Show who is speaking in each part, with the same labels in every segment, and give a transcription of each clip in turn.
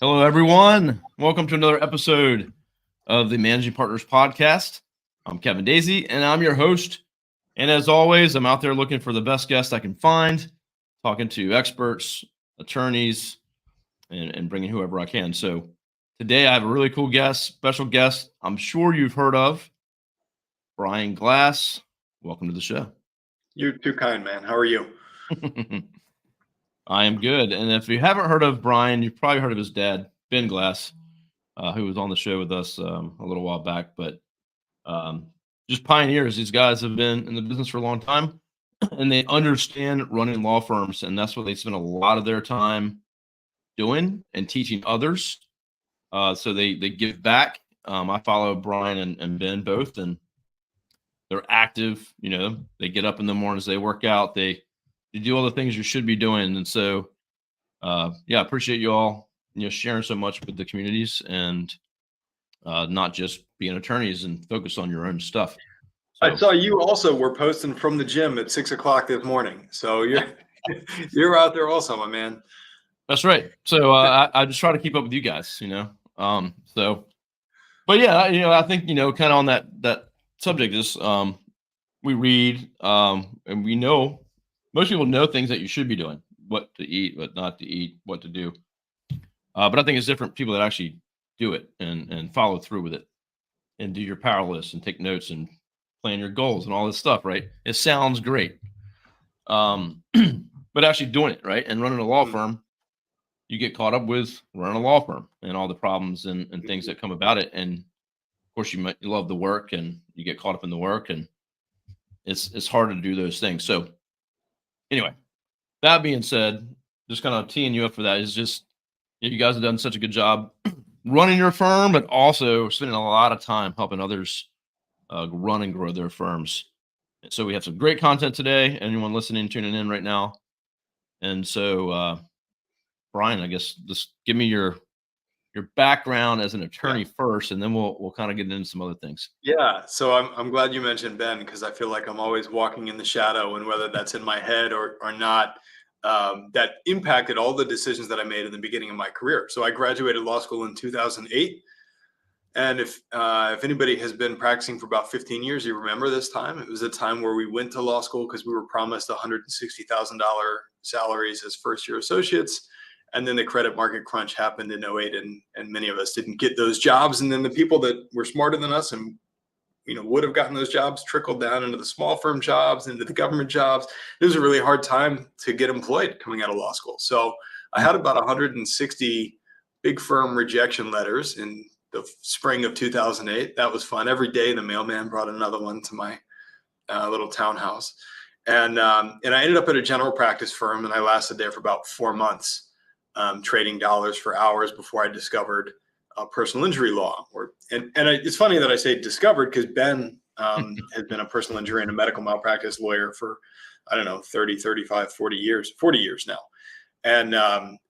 Speaker 1: Hello, everyone. Welcome to another episode of the Managing Partners Podcast. I'm Kevin Daisey, and I'm your host. And as always, I'm out there looking for the best guests I can find, talking to experts, attorneys, and bringing whoever I can. So today I have a really cool guest, special guest I'm sure you've heard of, Brian Glass. Welcome to the show.
Speaker 2: You're too kind, man. How are you?
Speaker 1: I am good. And if you haven't heard of Brian, you've probably heard of his dad, Ben Glass, who was on the show with us a little while back. But just pioneers. These guys have been in the business for a long time, and they understand running law firms, and that's what they spend a lot of their time doing and teaching others. So they give back. I follow Brian and Ben both, and they're active. You know, they get up in the mornings, they work out, they do all the things you should be doing. And so, yeah, I appreciate you all, sharing so much with the communities and not just being attorneys and focus on your own stuff.
Speaker 2: So, I saw you also were posting from the gym at 6 o'clock this morning. So you're out there also, my man.
Speaker 1: That's right. So I just try to keep up with you guys, but yeah, I think, kind of on that subject is we read and we know most people know things that you should be doing, what to eat, what not to eat, what to do. But I think it's different people that actually do it and follow through with it and do your power list and take notes and plan your goals and all this stuff, right? It sounds great. But actually doing it, right? And running a law firm, you get caught up with running a law firm and all the problems and things that come about it. And of course you love the work and you get caught up in the work, and it's hard to do those things. So anyway, that being said, just kind of teeing you up for that is just, you guys have done such a good job running your firm, but also spending a lot of time helping others run and grow their firms. And so we have some great content today. Anyone listening, tuning in right now. And so, Brian, I guess just give me your background as an attorney first, and then we'll kind of get into some other things.
Speaker 2: Yeah. So I'm glad you mentioned Ben, because I feel like I'm always walking in the shadow, and whether that's in my head or not, that impacted all the decisions that I made in the beginning of my career. So I graduated law school in 2008. And if anybody has been practicing for about 15 years, you remember this time. It was a time where we went to law school because we were promised $160,000 salaries as first-year associates. And then the credit market crunch happened in 2008, and many of us didn't get those jobs. And then the people that were smarter than us and would have gotten those jobs trickled down into the small firm jobs, into the government jobs. It was a really hard time to get employed coming out of law school. So I had about 160 big firm rejection letters in the spring of 2008. That was fun. Every day the mailman brought another one to my little townhouse. And I ended up at a general practice firm, and I lasted there for about 4 months, trading dollars for hours before I discovered personal injury law. It's funny that I say discovered, because Ben has been a personal injury and a medical malpractice lawyer for, 30, 35, 40 years now. And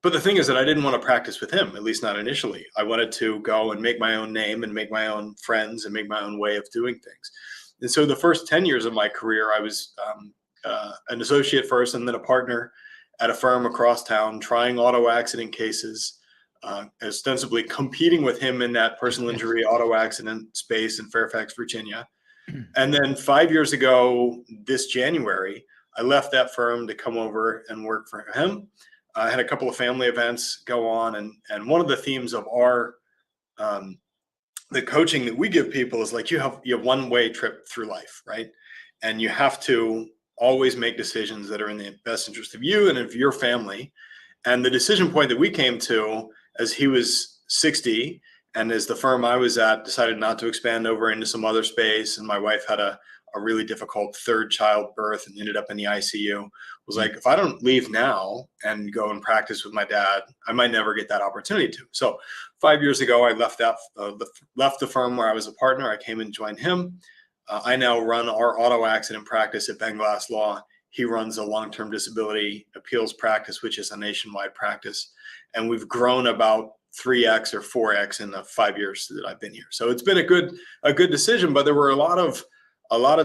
Speaker 2: but the thing is that I didn't want to practice with him, at least not initially. I wanted to go and make my own name and make my own friends and make my own way of doing things. And so the first 10 years of my career, I was an associate first and then a partner at a firm across town, trying auto accident cases, ostensibly competing with him in that personal injury auto accident space in Fairfax, Virginia. And then 5 years ago, this January, I left that firm to come over and work for him. I had a couple of family events go on, and one of the themes of our the coaching that we give people is like, you have one way trip through life, right? And you have to always make decisions that are in the best interest of you and of your family. And the decision point that we came to, as he was 60 and as the firm I was at decided not to expand over into some other space, and my wife had a really difficult third child birth and ended up in the ICU, was like, if I don't leave now and go and practice with my dad, I might never get that opportunity to. So 5 years ago, I left the firm where I was a partner. I came and joined him. I now run our auto accident practice at Ben Glass Law. He runs a long-term disability appeals practice, which is a nationwide practice. And we've grown about 3x or 4x in the 5 years that I've been here. So it's been a good decision, but there were a lot of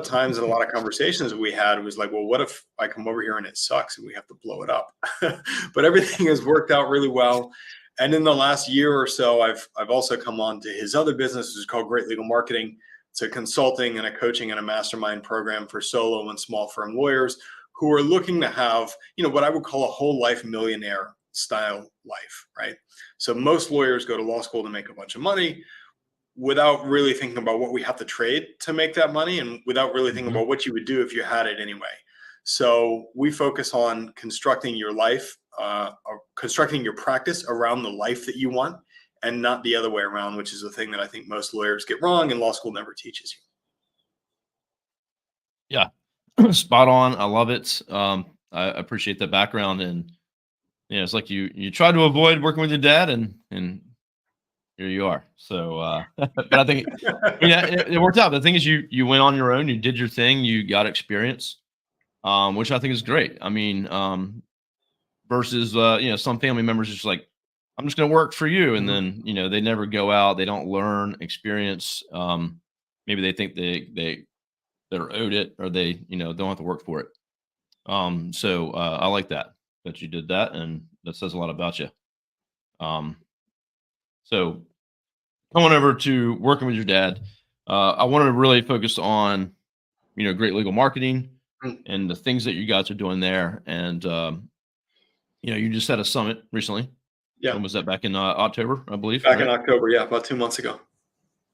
Speaker 2: times and a lot of conversations that we had. It was like, well, what if I come over here and it sucks and we have to blow it up? But everything has worked out really well. And in the last year or so, I've also come on to his other business, which is called Great Legal Marketing. It's a consulting and a coaching and a mastermind program for solo and small firm lawyers who are looking to have, what I would call a whole life millionaire style life, right? So most lawyers go to law school to make a bunch of money without really thinking about what we have to trade to make that money, and without really thinking about what you would do if you had it anyway. So we focus on constructing your life, constructing your practice around the life that you want, and not the other way around, which is the thing that I think most lawyers get wrong and law school never teaches
Speaker 1: you. Yeah, spot on. I love it. I appreciate the background, and it's like you tried to avoid working with your dad, and here you are. So, but I think it worked out. The thing is, you went on your own, you did your thing, you got experience, which I think is great. I mean, versus some family members just like, I'm just going to work for you, and then they never go out, they don't learn experience. Maybe they think they're owed it, or they don't have to work for it. So I like that you did that, and that says a lot about you. So coming over to working with your dad, I wanted to really focus on Great Legal Marketing and the things that you guys are doing there. And you just had a summit recently.
Speaker 2: Yeah.
Speaker 1: When was that? Back in October, I believe.
Speaker 2: Back in October, yeah, about 2 months ago.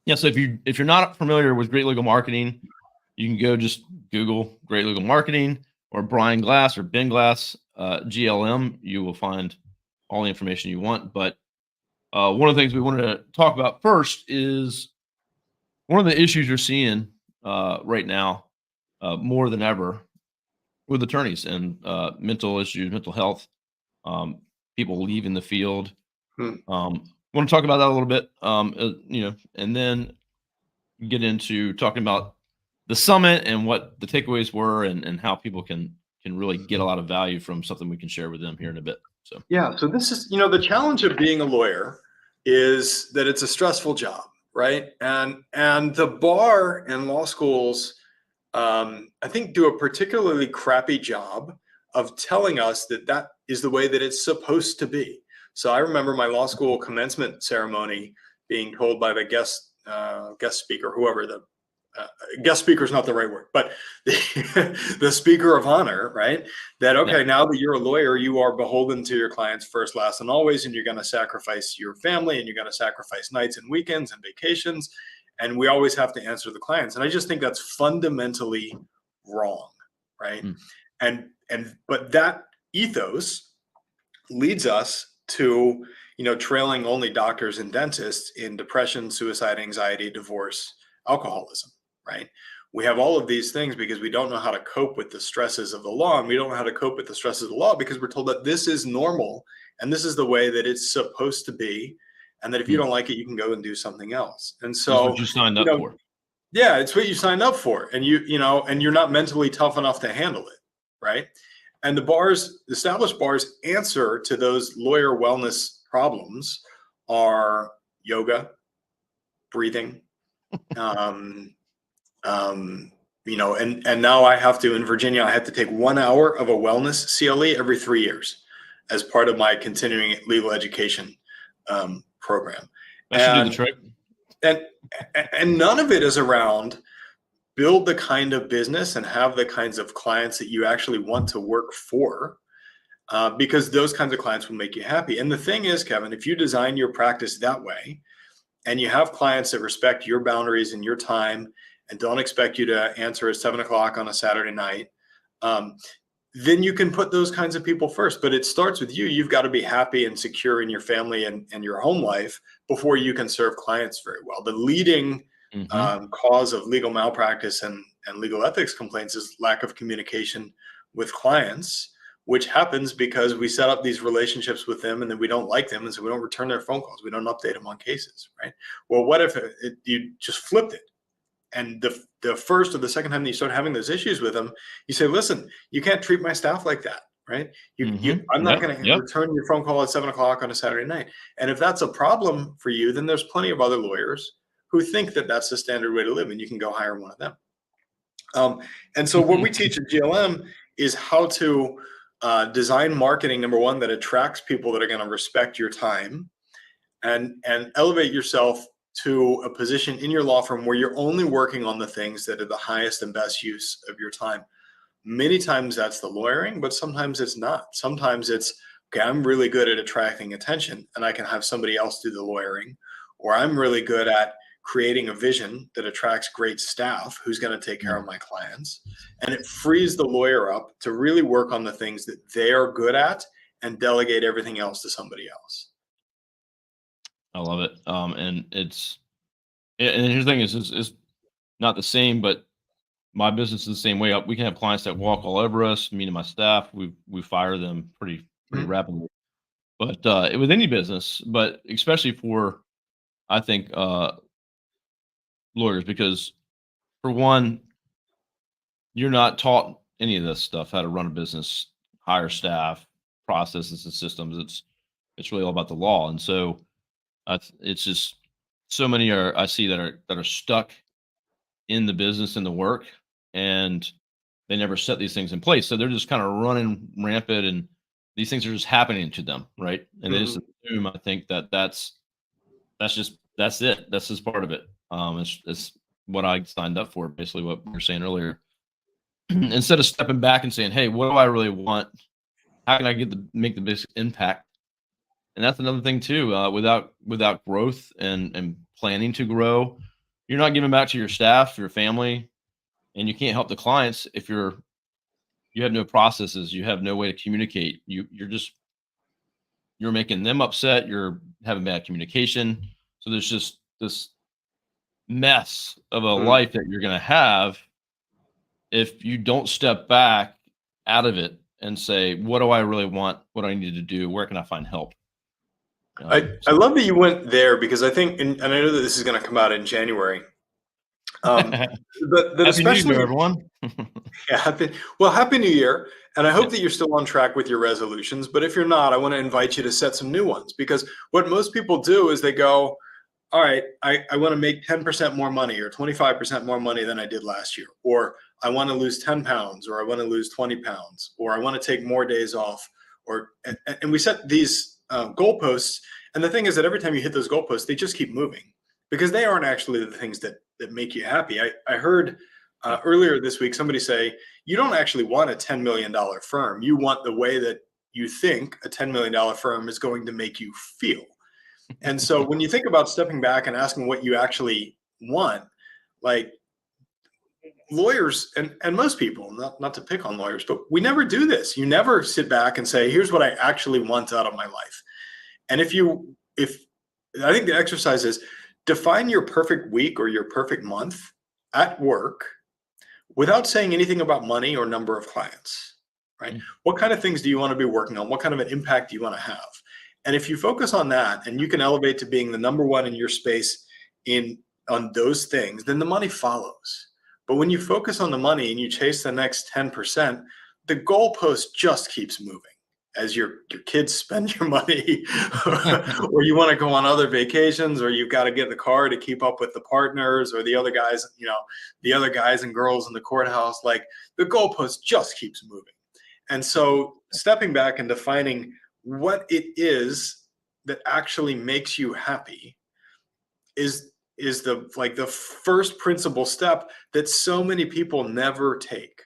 Speaker 1: Yeah. So if you're not familiar with Great Legal Marketing, you can go just Google Great Legal Marketing or Brian Glass or Ben Glass, GLM. You will find all the information you want. But one of the things we wanted to talk about first is one of the issues you're seeing right now, more than ever, with attorneys and mental issues, mental health, people leaving the field. Want to talk about that a little bit, and then get into talking about the summit and what the takeaways were, and how people can really get a lot of value from something we can share with them here in a bit. So
Speaker 2: yeah, so this is the challenge of being a lawyer is that it's a stressful job, right? And the bar and law schools, I think, do a particularly crappy job of telling us that is the way that it's supposed to be. So I remember my law school commencement ceremony being told by the guest speaker, whoever the guest speaker is not the right word, but the speaker of honor, right? That, okay, now that you're a lawyer, you are beholden to your clients first, last, and always, and you're going to sacrifice your family, and you're going to sacrifice nights and weekends and vacations, and we always have to answer the clients. And I just think that's fundamentally wrong, right? But that ethos leads us to trailing only doctors and dentists in depression, suicide, anxiety, divorce, alcoholism, right? We have all of these things because we don't know how to cope with the stresses of the law, and we don't know how to cope with the stresses of the law because we're told that this is normal and this is the way that it's supposed to be, and that if you don't like it, you can go and do something else. And so
Speaker 1: that's what you signed up for.
Speaker 2: Yeah, it's what you signed up for, and and you're not mentally tough enough to handle it, right? And the established bars answer to those lawyer wellness problems are yoga, breathing, and now I have to, in Virginia, I have to take 1 hour of a wellness CLE every 3 years as part of my continuing legal education program.
Speaker 1: That should do the trick.
Speaker 2: And none of it is around build the kind of business and have the kinds of clients that you actually want to work for, because those kinds of clients will make you happy. And the thing is, Kevin, if you design your practice that way, and you have clients that respect your boundaries and your time and don't expect you to answer at 7:00 on a Saturday night, then you can put those kinds of people first. But it starts with you. You've got to be happy and secure in your family and your home life before you can serve clients very well. The leading cause of legal malpractice and legal ethics complaints is lack of communication with clients, which happens because we set up these relationships with them and then we don't like them. And so we don't return their phone calls. We don't update them on cases, right? Well, what if you just flipped it? And the first or the second time that you start having those issues with them, you say, listen, you can't treat my staff like that, right? I'm not going to return your phone call at 7:00 on a Saturday night. And if that's a problem for you, then there's plenty of other lawyers who think that that's the standard way to live, and you can go hire one of them. And so what we teach at GLM is how to design marketing, number one, that attracts people that are going to respect your time, and elevate yourself to a position in your law firm where you're only working on the things that are the highest and best use of your time. Many times that's the lawyering, but sometimes it's not. Sometimes it's, okay, I'm really good at attracting attention and I can have somebody else do the lawyering, or I'm really good at creating a vision that attracts great staff who's going to take care of my clients. And it frees the lawyer up to really work on the things that they are good at and delegate everything else to somebody else.
Speaker 1: I love it. And and here's the thing is not the same, but my business is the same way. We can have clients that walk all over us, me and my staff. We fire them pretty
Speaker 2: Mhm.
Speaker 1: rapidly. But with any business, but especially for, I think, lawyers, because for one, you're not taught any of this stuff, how to run a business, hire staff, processes and systems. It's really all about the law. And so it's just so many are I see that are stuck in the business and the work, and they never set these things in place. So they're just kind of running rampant, and these things are just happening to them, right? And they just
Speaker 2: Mhm.
Speaker 1: assume, I think, that's it. That's just part of it. It's what I signed up for, basically what we were saying earlier. Instead of stepping back and saying, "Hey, what do I really want? How can I make the biggest impact?" And that's another thing too. Without growth and planning to grow, you're not giving back to your staff, your family, and you can't help the clients if you have no processes, you have no way to communicate. You're making them upset. You're having bad communication. So there's just this mess of a
Speaker 2: Mhm.
Speaker 1: life that you're going to have if you don't step back out of it and say, what do I really want? What do I need to do? Where can I find help?
Speaker 2: I love that you went there because I think, and I know that this is going to come out in January, um, that
Speaker 1: Happy New Year,
Speaker 2: especially,
Speaker 1: everyone.
Speaker 2: yeah, happy New Year. And I hope
Speaker 1: Yep.
Speaker 2: that you're still on track with your resolutions. But if you're not, I want to invite you to set some new ones, because what most people do is they go, all right, I want to make 10% more money or 25% more money than I did last year, or I want to lose 10 pounds, or I want to lose 20 pounds, or I want to take more days off, or, and we set these goalposts. And the thing is that every time you hit those goalposts, they just keep moving because they aren't actually the things that make you happy. I heard
Speaker 1: Yep.
Speaker 2: earlier this week somebody say, you don't actually want a $10 million firm. You want the way that you think a $10 million firm is going to make you feel. And so when you think about stepping back and asking what you actually want, like lawyers and most people, not to pick on lawyers, but we never do this. You never sit back and say, here's what I actually want out of my life. And if I think the exercise is define your perfect week or your perfect month at work without saying anything about money or number of clients, right?
Speaker 1: Mm.
Speaker 2: What kind of things do you want to be working on? What kind of an impact do you want to have? And if you focus on that and you can elevate to being the number one in your space in on those things, then the money follows. But when you focus on the money and you chase the next 10%, the goalpost just keeps moving as your kids spend your money or you want to go on other vacations, or you've got to get in the car to keep up with the partners or the other guys, the other guys and girls in the courthouse. Like the goalpost just keeps moving. And so stepping back and defining what it is that actually makes you happy is the first principal step that so many people never take.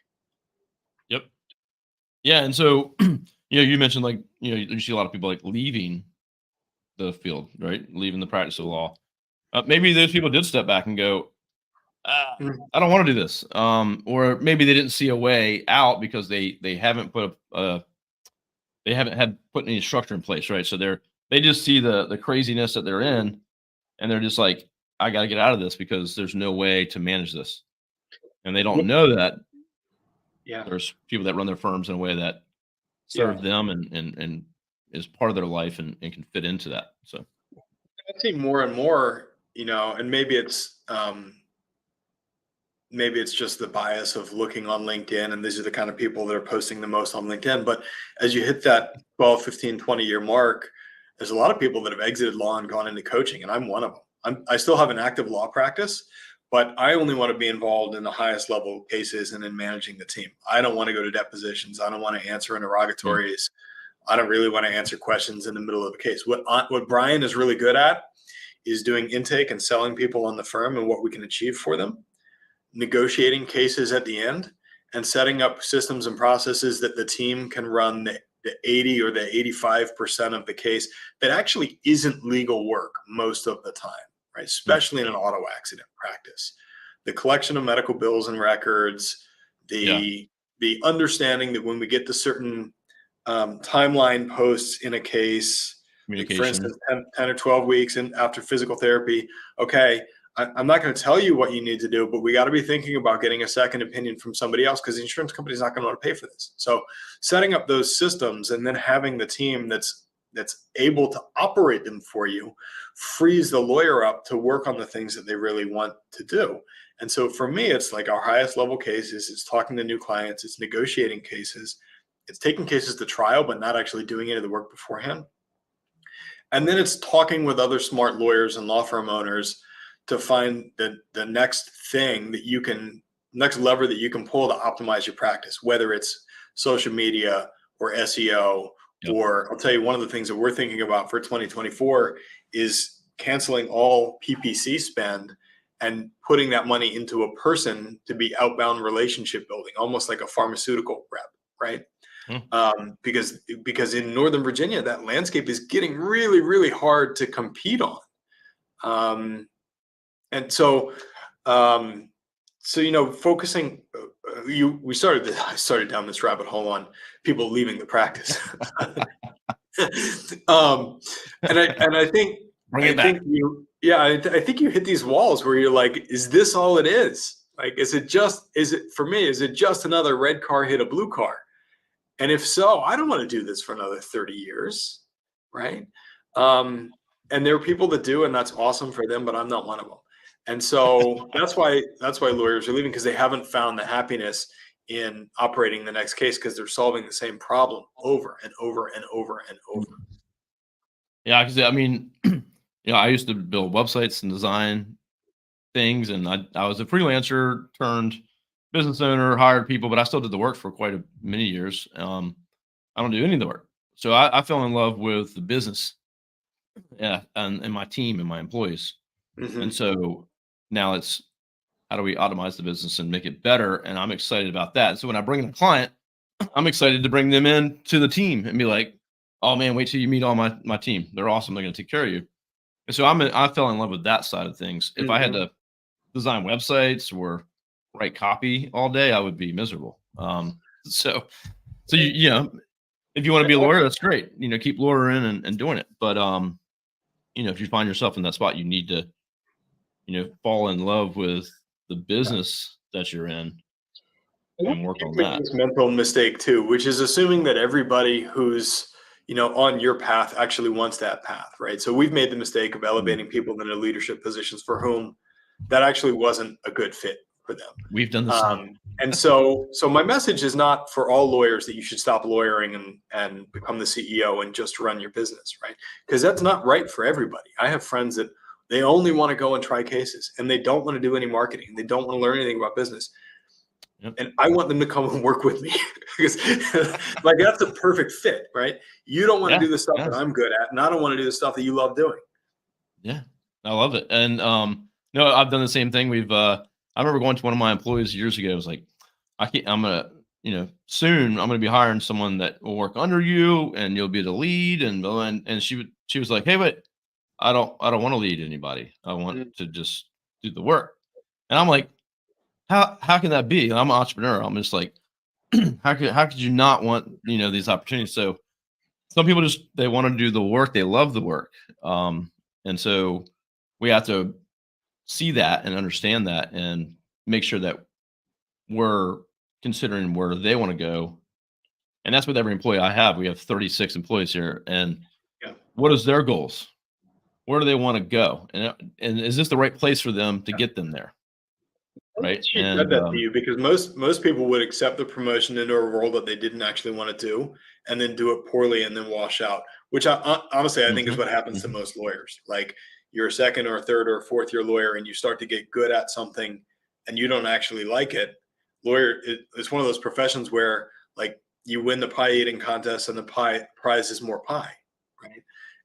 Speaker 1: Yep. Yeah. And so, you mentioned, like, you see a lot of people like leaving the field, right? Leaving the practice of law. Maybe those people did step back and go,
Speaker 2: Mhm.
Speaker 1: I don't want to do this. Or maybe they didn't see a way out because they haven't they haven't had put any structure in place, right? So they just see the craziness that they're in, and they're just like, I got to get out of this because there's no way to manage this, and they don't know that
Speaker 2: Yeah.
Speaker 1: there's people that run their firms in a way that
Speaker 2: Yeah.
Speaker 1: serve them and is part of their life and can fit into that. So
Speaker 2: I see more and more, and maybe it's just the bias of looking on LinkedIn, and these are the kind of people that are posting the most on LinkedIn. But as you hit that 12, 15, 20-year mark, there's a lot of people that have exited law and gone into coaching, and I'm one of them. I still have an active law practice, but I only want to be involved in the highest level cases and in managing the team. I don't want to go to depositions. I don't want to answer
Speaker 1: Mm.
Speaker 2: interrogatories. I don't really want to answer questions in the middle of a case. What Brian is really good at is doing intake and selling people on the firm and what we can achieve for them, negotiating cases at the end, and setting up systems and processes that the team can run the 80 or the 85% of the case that actually isn't legal work most of the time, right?
Speaker 1: Mm.
Speaker 2: Especially in an auto accident practice. The collection of medical bills and records,
Speaker 1: Yeah.
Speaker 2: the understanding that when we get to certain timeline posts in a case, like for
Speaker 1: Communication.
Speaker 2: instance, 10 or 12 weeks and after physical therapy, okay, I'm not going to tell you what you need to do, but we got to be thinking about getting a second opinion from somebody else because the insurance company is not going to want to pay for this. So setting up those systems and then having the team that's able to operate them for you frees the lawyer up to work on the things that they really want to do. And so for me, it's like our highest level cases, it's talking to new clients, it's negotiating cases, it's taking cases to trial, but not actually doing any of the work beforehand. And then it's talking with other smart lawyers and law firm owners to find the next thing that you can, next lever that you can pull to optimize your practice, whether it's social media or SEO,
Speaker 1: Yep.
Speaker 2: or I'll tell you, one of the things that we're thinking about for 2024 is canceling all PPC spend and putting that money into a person to be outbound relationship building, almost like a pharmaceutical rep, right? Because in Northern Virginia, that landscape is getting really, really hard to compete on. And so, focusing, I started down this rabbit hole on people leaving the practice. And I think,
Speaker 1: Bring it back.
Speaker 2: I think you hit these walls where you're like, is this all it is? Like, is it just another red car hit a blue car? And if so, I don't want to do this for another 30 years, right? And there are people that do, and that's awesome for them, but I'm not one of them. And so that's why lawyers are leaving, because they haven't found the happiness in operating the next case, because they're solving the same problem over and over and over and over.
Speaker 1: Yeah, because I mean, I used to build websites and design things, and I was a freelancer turned business owner, hired people, but I still did the work for quite many years. I don't do any of the work, so I fell in love with the business, yeah, and my team and my employees, and
Speaker 2: Mm-hmm.
Speaker 1: so now it's how do we optimize the business and make it better, and I'm excited about that. So when I bring in a client, I'm excited to bring them in to the team and be like, "Oh man, wait till you meet all my team. They're awesome. They're going to take care of you." And so I fell in love with that side of things. If I had
Speaker 2: Mm-hmm.
Speaker 1: to design websites or write copy all day, I would be miserable. So if you want to be a lawyer, that's great. Keep lawyering and doing it. But if you find yourself in that spot, you need to, fall in love with the business that you're in and work
Speaker 2: You
Speaker 1: on
Speaker 2: make
Speaker 1: that.
Speaker 2: this mental mistake too, which is assuming that everybody who's on your path actually wants that path, right? So we've made the mistake of
Speaker 1: Mm.
Speaker 2: elevating people into leadership positions for whom that actually wasn't a good fit for them.
Speaker 1: We've done the same.
Speaker 2: And so my message is not for all lawyers that you should stop lawyering and become the CEO and just run your business, right? Because that's not right for everybody. I have friends that they only want to go and try cases and they don't want to do any marketing. They don't want to learn anything about business.
Speaker 1: Yep.
Speaker 2: And I want them to come and work with me because like that's a perfect fit, right? You don't want to
Speaker 1: Yeah.
Speaker 2: do the stuff that
Speaker 1: Yes.
Speaker 2: I'm good at, and I don't want to do the stuff that you love doing.
Speaker 1: Yeah. I love it. And no, I've done the same thing. I remember going to one of my employees years ago. I was like, I'm gonna, soon I'm gonna be hiring someone that will work under you and you'll be the lead. And she was like, "Hey, wait, I don't want to lead anybody. I want
Speaker 2: Mm.
Speaker 1: to just do the work." And I'm like, how can that be? I'm an entrepreneur. I'm just like, how could you not want, these opportunities? So some people just they want to do the work, they love the work. And so we have to see that and understand that and make sure that we're considering where they want to go. And that's with every employee I have. We have 36 employees here. And
Speaker 2: Yeah.
Speaker 1: what is their goals? Where do they want to go? And is this the right place for them to get them there? right?
Speaker 2: She said
Speaker 1: And
Speaker 2: that to you because most people would accept the promotion into a role that they didn't actually want to do, and then do it poorly and then wash out. Which honestly, I think is
Speaker 1: mhm,
Speaker 2: what happens to
Speaker 1: mhm.
Speaker 2: most lawyers. Like you're a second or third or fourth year lawyer, and you start to get good at something, and you don't actually like it. It's one of those professions where like you win the pie eating contest, and the prize is more pie, right?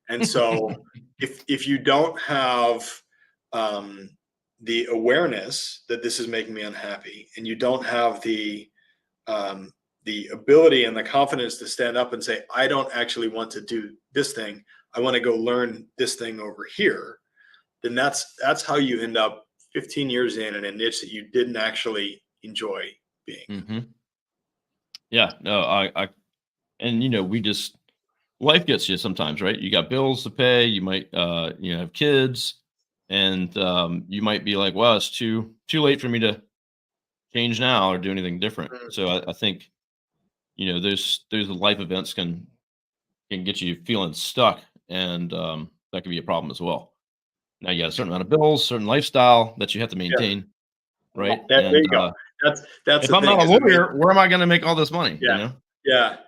Speaker 2: And so if you don't have um, the awareness that this is making me unhappy, and you don't have um, the ability and the confidence to stand up and say, I don't actually want to do this thing. I want to go learn this thing over here. Then that's how you end up 15 years in a niche that you didn't actually enjoy being.
Speaker 1: Mhm. Yeah, no, and we just life gets you sometimes, right? You got bills to pay, you might have kids, and you might be like, well, it's too late for me to change now or do anything different.
Speaker 2: Mm.
Speaker 1: So I think, those life events can get you feeling stuck, and that could be a problem as well. Now you got a certain amount of bills, certain lifestyle that you have to
Speaker 2: Yeah,
Speaker 1: maintain, right?
Speaker 2: there
Speaker 1: And
Speaker 2: you go. That's
Speaker 1: if
Speaker 2: the
Speaker 1: I'm not
Speaker 2: thing
Speaker 1: a
Speaker 2: is, I mean,
Speaker 1: lawyer, where am I going to make all this money?
Speaker 2: yeah, yeah,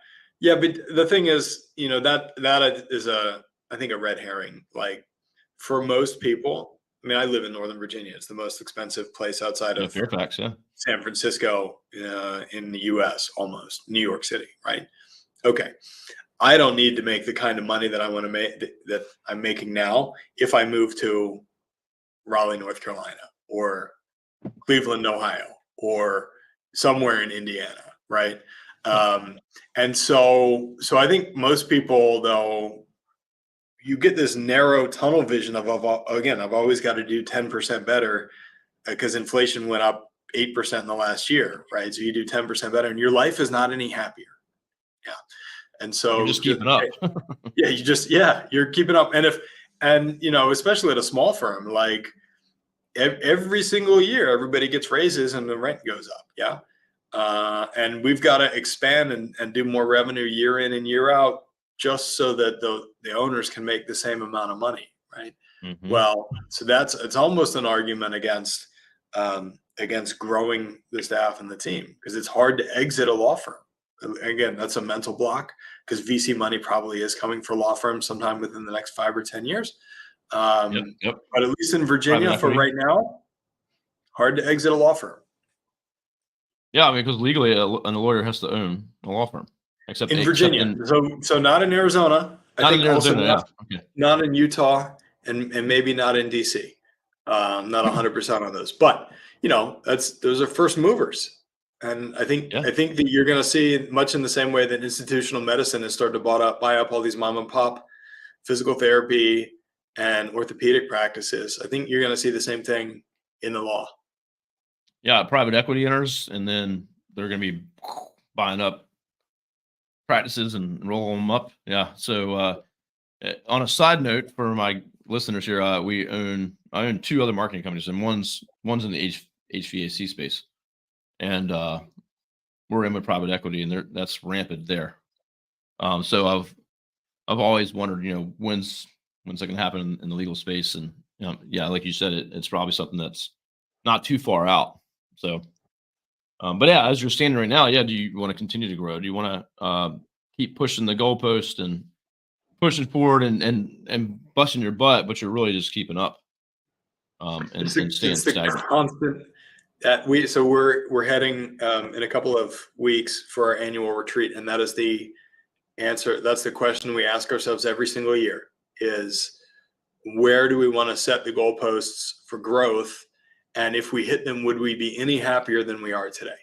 Speaker 2: yeah. But the thing is, that is I think a red herring. Like for most people, I mean, I live in Northern Virginia. It's the most expensive place outside
Speaker 1: Yeah,
Speaker 2: of
Speaker 1: Fairfax, yeah.
Speaker 2: San Francisco in the U.S. Almost New York City, right? Okay, I don't need to make the kind of money that I want to make that I'm making now if I move to Raleigh, North Carolina, or Cleveland, Ohio, or somewhere in Indiana, right?
Speaker 1: Yep.
Speaker 2: And so I think most people, though, you get this narrow tunnel vision again, I've always got to do 10% better because inflation went up 8% in the last year, right? So you do 10% better, and your life is not any happier. Yeah, and
Speaker 1: You're
Speaker 2: so
Speaker 1: just keeping up.
Speaker 2: yeah, you're keeping up, and especially at a small firm, like every single year, everybody gets raises and the rent goes up. Yeah. And we've got to expand and do more revenue year in and year out just so that the owners can make the same amount of money. Right.
Speaker 1: Mhm.
Speaker 2: Well, so it's almost an argument against growing the staff and the team because it's hard to exit a law firm. Again, that's a mental block because VC money probably is coming for law firms sometime within the next 5 or 10 years.
Speaker 1: Yep, yep.
Speaker 2: But at least in
Speaker 1: Private
Speaker 2: Virginia for
Speaker 1: equity.
Speaker 2: right now, hard to exit a law firm.
Speaker 1: Yeah, I mean, because legally, a lawyer has to own a law firm, except
Speaker 2: In
Speaker 1: except
Speaker 2: Virginia,
Speaker 1: in
Speaker 2: so not in Arizona. I
Speaker 1: not in
Speaker 2: think also
Speaker 1: Arizona,
Speaker 2: not
Speaker 1: yeah, okay.
Speaker 2: not in Utah, and maybe not in DC. Not 100% on those, but those are first movers, and I think
Speaker 1: Yeah,
Speaker 2: I think that you're going to see much in the same way that institutional medicine has started to buy up all these mom and pop physical therapy and orthopedic practices. I think you're going to see the same thing in the law.
Speaker 1: yeah, private equity enters, and then they're gonna be buying up practices and rolling them up, yeah, so, on a side note for my listeners here, I own 2 other marketing companies, and one's in the HVAC space, and, we're in with private equity, and that's rampant there. So I've always wondered, when's that gonna happen in the legal space, and, yeah, like you said, it's probably something that's not too far out. So, but yeah, as you're standing right now, yeah, do you wanna continue to grow? Do you wanna, keep pushing the goalpost and pushing forward and busting your butt, but you're really just keeping up,
Speaker 2: It's
Speaker 1: and
Speaker 2: the
Speaker 1: staying
Speaker 2: it's the
Speaker 1: stagnant?
Speaker 2: constant that we're heading in a couple of weeks for our annual retreat, and that is the answer. That's the question we ask ourselves every single year: is where do we want to set the goalposts for growth, and if we hit them, would we be any happier than we are today?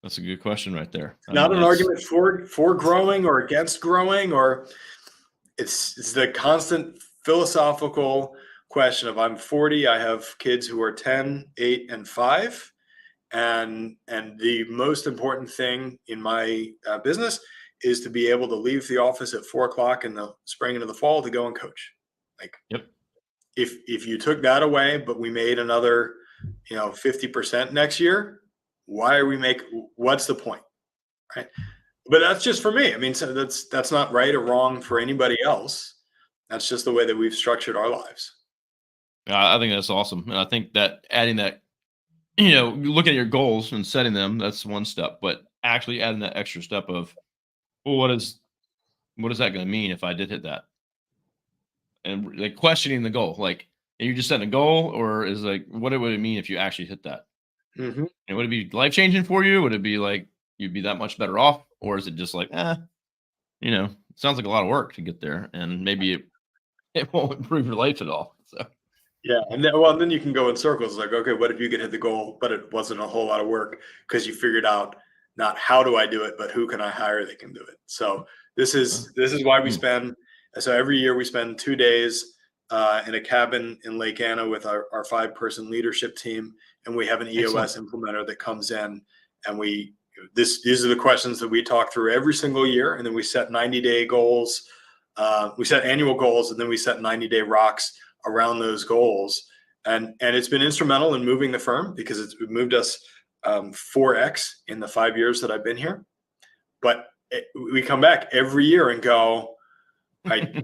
Speaker 1: That's a good question right there. I
Speaker 2: Not
Speaker 1: mean,
Speaker 2: an
Speaker 1: that's
Speaker 2: argument for growing or against growing, or it's the constant philosophical question of I'm 40, I have kids who are 10, 8, and 5, and the most important thing in my business is to be able to leave the office at 4 o'clock in the spring and in the fall to go and coach. Like
Speaker 1: yep.
Speaker 2: if you took that away, but we made another 50% next year, what's the point, right? But that's just for me. I mean, so that's not right or wrong for anybody else. That's just the way that we've structured our lives.
Speaker 1: I think that's awesome. And I think that adding that, looking at your goals and setting them, that's one step, but actually adding that extra step of, well, what is that going to mean if I did hit that? And like questioning the goal, like, are you just setting a goal, or is like, what would it mean if you actually hit that?
Speaker 2: Hmm.
Speaker 1: And would it be life changing for you? Would it be like you'd be that much better off, or is it just like, it sounds like a lot of work to get there, and maybe it won't improve your life at all. So
Speaker 2: Yeah, and then you can go in circles. Like, okay, what if you could hit the goal, but it wasn't a whole lot of work because you figured out not how do I do it, but who can I hire that can do it. So
Speaker 1: uh,
Speaker 2: this is why we
Speaker 1: hmm,
Speaker 2: spend. So every year we spend 2 days in a cabin in Lake Anna with our 5-person leadership team, and we have an
Speaker 1: excellent.
Speaker 2: EOS implementer that comes in, and these are the questions that we talk through every single year, and then we set 90-day goals. We set annual goals, and then we set 90-day rocks around those goals. And it's been instrumental in moving the firm because it's moved us 4x in the 5 years that I've been here. But we come back every year and go,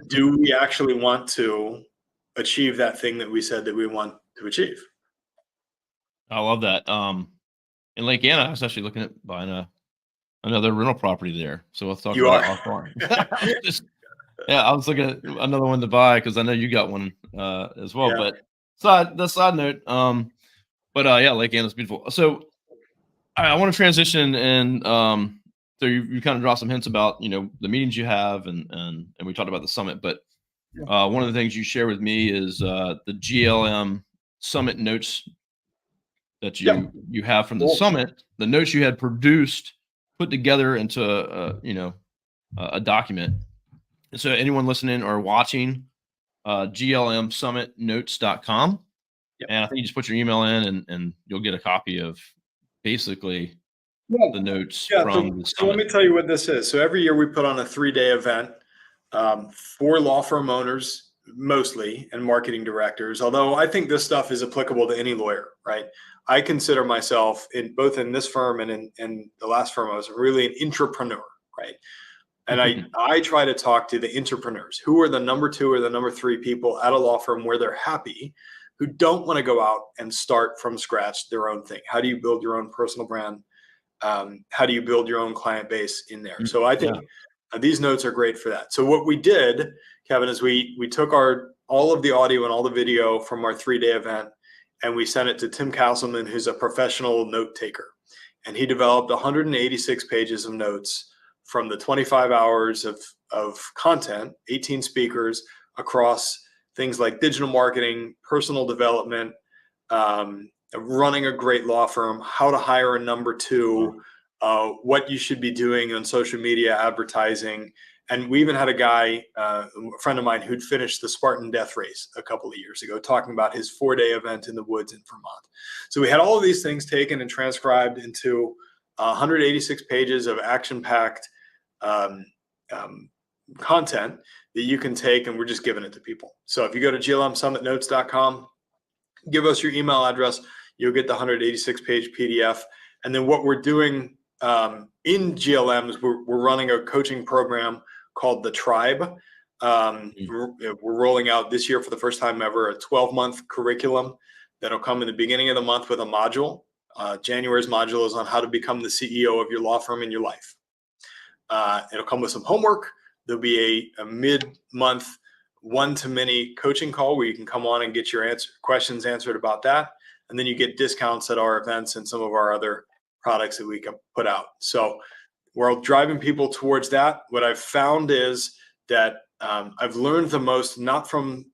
Speaker 2: do we actually want to achieve that thing that we said that we want to achieve?
Speaker 1: I love that. In Lake Anna, I was actually looking at buying another rental property there. So let's talk
Speaker 2: You
Speaker 1: about
Speaker 2: are.
Speaker 1: that offline. Yeah, I was looking at another one to buy because I know you got one as well.
Speaker 2: Yeah.
Speaker 1: But side note, yeah, Lake Anna's beautiful. So I want to transition, and so you kind of draw some hints about the meetings you have, and we talked about the summit. But one of the things you share with me is the GLM summit notes that
Speaker 2: Yep.
Speaker 1: you have from the
Speaker 2: Cool.
Speaker 1: summit, the notes you had produced, put together into a document. So anyone listening or watching, glmsummitnotes.com.
Speaker 2: Yep.
Speaker 1: And I think you just put your email in, and you'll get a copy of basically
Speaker 2: Yeah.
Speaker 1: the notes
Speaker 2: Yeah.
Speaker 1: from the
Speaker 2: So let
Speaker 1: summit.
Speaker 2: me tell you what this is. So every year we put on a 3-day event for law firm owners mostly and marketing directors. Although I think this stuff is applicable to any lawyer, right? I consider myself in both in this firm and in the last firm I was really an entrepreneur, right? And I try to talk to the entrepreneurs who are the number 2 or the number 3 people at a law firm where they're happy, who don't want to go out and start from scratch their own thing. How do you build your own personal brand? How do you build your own client base in there? So I
Speaker 1: Yeah.
Speaker 2: think these notes are great for that. So what we did, Kevin, is we took all of the audio and all the video from our 3-day event, and we sent it to Tim Castleman, who's a professional note taker, and he developed 186 pages of notes from the 25 hours of content, 18 speakers across things like digital marketing, personal development, running a great law firm, how to hire a number 2, what you should be doing on social media advertising. And we even had a guy, a friend of mine, who'd finished the Spartan Death Race a couple of years ago, talking about his 4-day event in the woods in Vermont. So we had all of these things taken and transcribed into 186 pages of action-packed um, content that you can take, and we're just giving it to people. So if you go to glmsummitnotes.com, give us your email address, you'll get the 186-page PDF. And then what we're doing in GLM is we're running a coaching program called The Tribe. We're rolling out this year for the first time ever a 12-month curriculum that'll come in the beginning of the month with a module. January's module is on how to become the CEO of your law firm in your life. It'll come with some homework. There'll be a mid-month one-to-many coaching call where you can come on and get your questions answered about that. And then you get discounts at our events and some of our other products that we can put out. So we're driving people towards that. What I've found is that I've learned the most, not from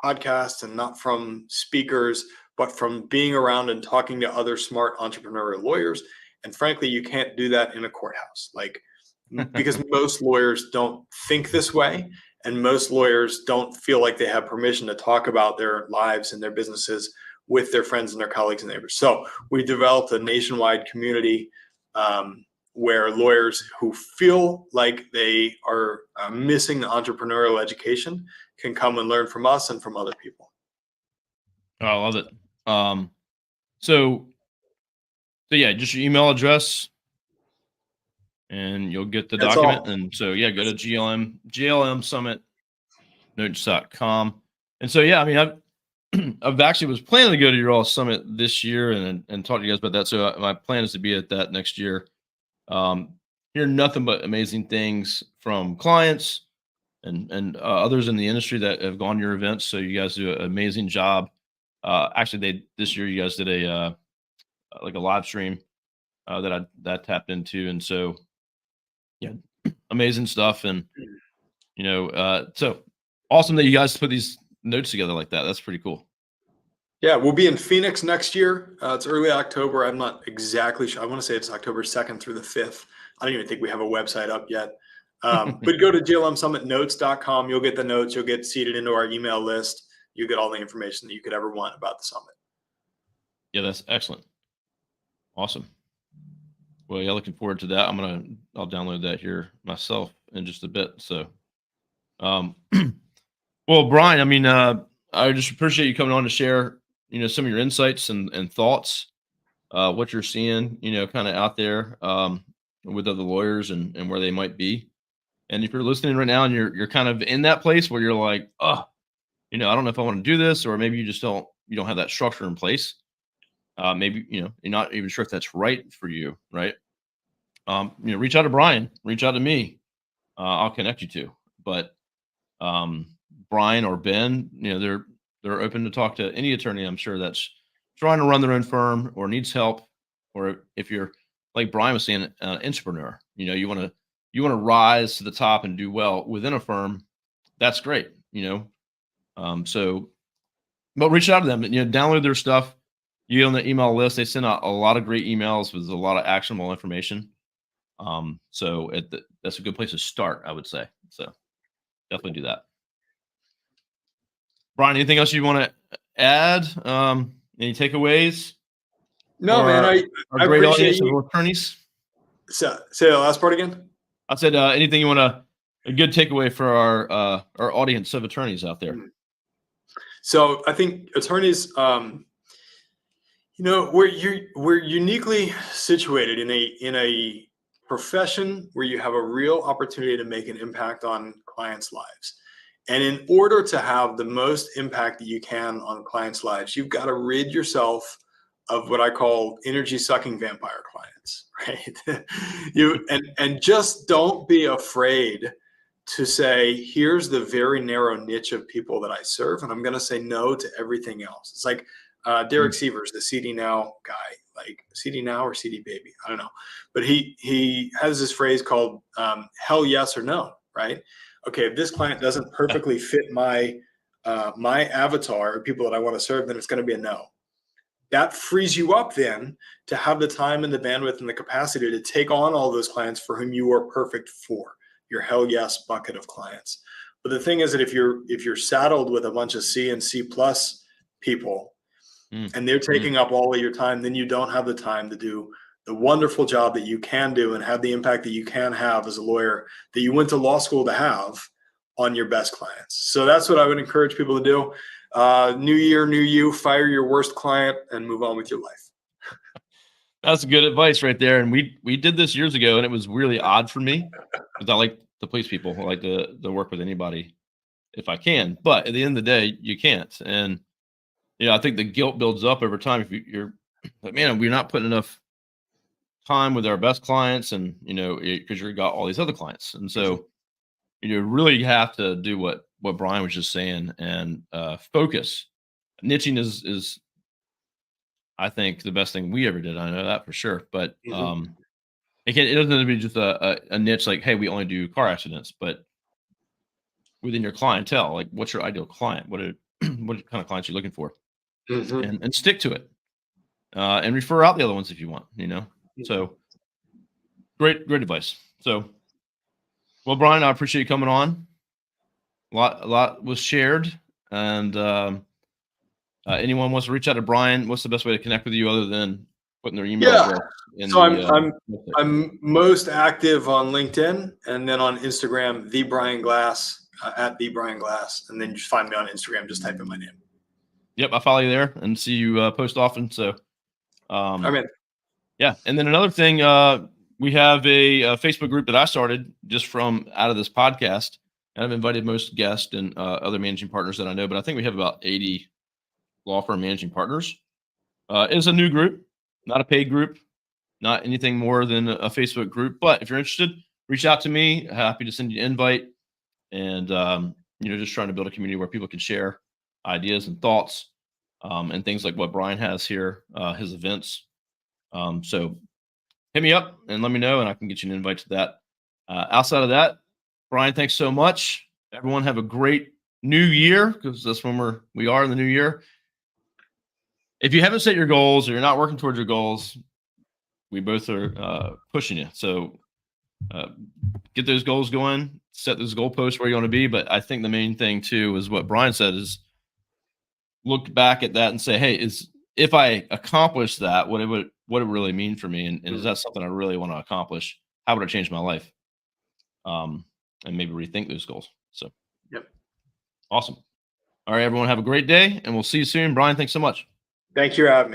Speaker 2: podcasts and not from speakers, but from being around and talking to other smart entrepreneurial lawyers. And frankly, you can't do that in a courthouse, because most lawyers don't think this way. And most lawyers don't feel like they have permission to talk about their lives and their businesses with their friends and their colleagues and neighbors. So we developed a nationwide community where lawyers who feel like they are missing the entrepreneurial education can come and learn from us and from other people.
Speaker 1: Oh, I love it. So yeah, just your email address, and you'll get the
Speaker 2: That's
Speaker 1: document.
Speaker 2: all.
Speaker 1: And so yeah, go to glmsummitnotes.com. And so yeah, I mean, I've actually was planning to go to your all summit this year and talk to you guys about that. So my plan is to be at that next year. Um, hear nothing but amazing things from clients and others in the industry that have gone to your events. So you guys do an amazing job. Actually, this year you guys did a like a live stream that tapped into, and so yeah, amazing stuff. And so awesome that you guys put these notes together like that. That's pretty cool.
Speaker 2: Yeah, we'll be in Phoenix next year. It's early October. I'm not exactly sure. I want to say it's October 2nd through the 5th. I don't even think we have a website up yet. But go to jlmsummitnotes.com. You'll get the notes. You'll get seated into our email list. You get all the information that you could ever want about the summit.
Speaker 1: Yeah, that's excellent. Awesome. Well, yeah, looking forward to that. I'll download that here myself in just a bit. So, well, Brian, I mean, I just appreciate you coming on to share, some of your insights and thoughts, what you're seeing, kind of out there, with other lawyers and where they might be. And if you're listening right now and you're kind of in that place where you're like, oh, I don't know if I want to do this, or maybe you don't have that structure in place. Maybe, you're not even sure if that's right for you. Right. Reach out to Brian, reach out to me. I'll connect you to, but, Brian or Ben, they're open to talk to any attorney, I'm sure, that's trying to run their own firm or needs help. Or if you're like Brian was saying, an entrepreneur, you want to rise to the top and do well within a firm. That's great. But reach out to them and, download their stuff. You get on the email list. They send out a lot of great emails with a lot of actionable information. So that's a good place to start, I would say. So definitely do that. Brian, anything else you want to add? Any takeaways?
Speaker 2: No, man. I
Speaker 1: great
Speaker 2: appreciate
Speaker 1: audience
Speaker 2: you.
Speaker 1: of attorneys.
Speaker 2: So, say the last part again.
Speaker 1: I said anything you want a good takeaway for our audience of attorneys out there.
Speaker 2: So I think attorneys, we're uniquely situated in a profession where you have a real opportunity to make an impact on clients' lives. And in order to have the most impact that you can on clients' lives, you've got to rid yourself of what I call energy sucking vampire clients, right? and just don't be afraid to say, here's the very narrow niche of people that I serve, and I'm going to say no to everything else. It's like Derek Sievers, the CD Now guy, like CD Now or CD Baby, I don't know. But he has this phrase called hell yes or no, right? Okay, if this client doesn't perfectly fit my avatar or people that I want to serve, then it's going to be a no. That frees you up then to have the time and the bandwidth and the capacity to take on all those clients for whom you are perfect for, your hell yes bucket of clients. But the thing is that if you're saddled with a bunch of C and C plus people and they're taking up all of your time, then you don't have the time to do the wonderful job that you can do and have the impact that you can have as a lawyer that you went to law school to have on your best clients. So that's what I would encourage people to do. New year, new you, fire your worst client and move on with your life.
Speaker 1: That's good advice right there. And we did this years ago, and it was really odd for me because I like to please people. I like to work with anybody if I can. But at the end of the day, you can't. And, I think the guilt builds up over time. If you're like, man, we're not putting enough time with our best clients and, because you've got all these other clients. And so you really have to do what Brian was just saying and focus. Niching is I think the best thing we ever did. I know that for sure. But it doesn't have to be just a niche like, hey, we only do car accidents, but within your clientele, like what's your ideal client? What kind of clients you're looking for? And stick to it. And refer out the other ones if you want, So great advice. So, well, Brian, I appreciate you coming on. A lot was shared, and anyone wants to reach out to Brian, what's the best way to connect with you other than putting their email address? So
Speaker 2: I'm most active on LinkedIn and then on Instagram, the Brian Glass at the Brian Glass, and then just find me on Instagram. Just type in my name.
Speaker 1: Yep, I follow you there and see you post often. So,
Speaker 2: I'm in.
Speaker 1: Yeah, and then another thing, we have a Facebook group that I started just from out of this podcast, and I've invited most guests and other managing partners that I know. But I think we have about 80 Law Firm Managing Partners. It's a new group, not a paid group, not anything more than a Facebook group. But if you're interested, reach out to me. Happy to send you an invite. And just trying to build a community where people can share ideas and thoughts, and things like what Brian has here, his events. So hit me up and let me know, and I can get you an invite to that. Outside of that, Brian, thanks so much. Everyone have a great new year, because that's when we are in the new year. If you haven't set your goals or you're not working towards your goals, we both are pushing you. So get those goals going, set those goalposts where you want to be. But I think the main thing too is what Brian said, is look back at that and say, hey, if I accomplish that, what it really mean for me? And is that something I really want to accomplish? How would it change my life? And maybe rethink those goals. So,
Speaker 2: yep.
Speaker 1: Awesome. All right, everyone, have a great day, and we'll see you soon. Brian, thanks so much.
Speaker 2: Thank you for having me.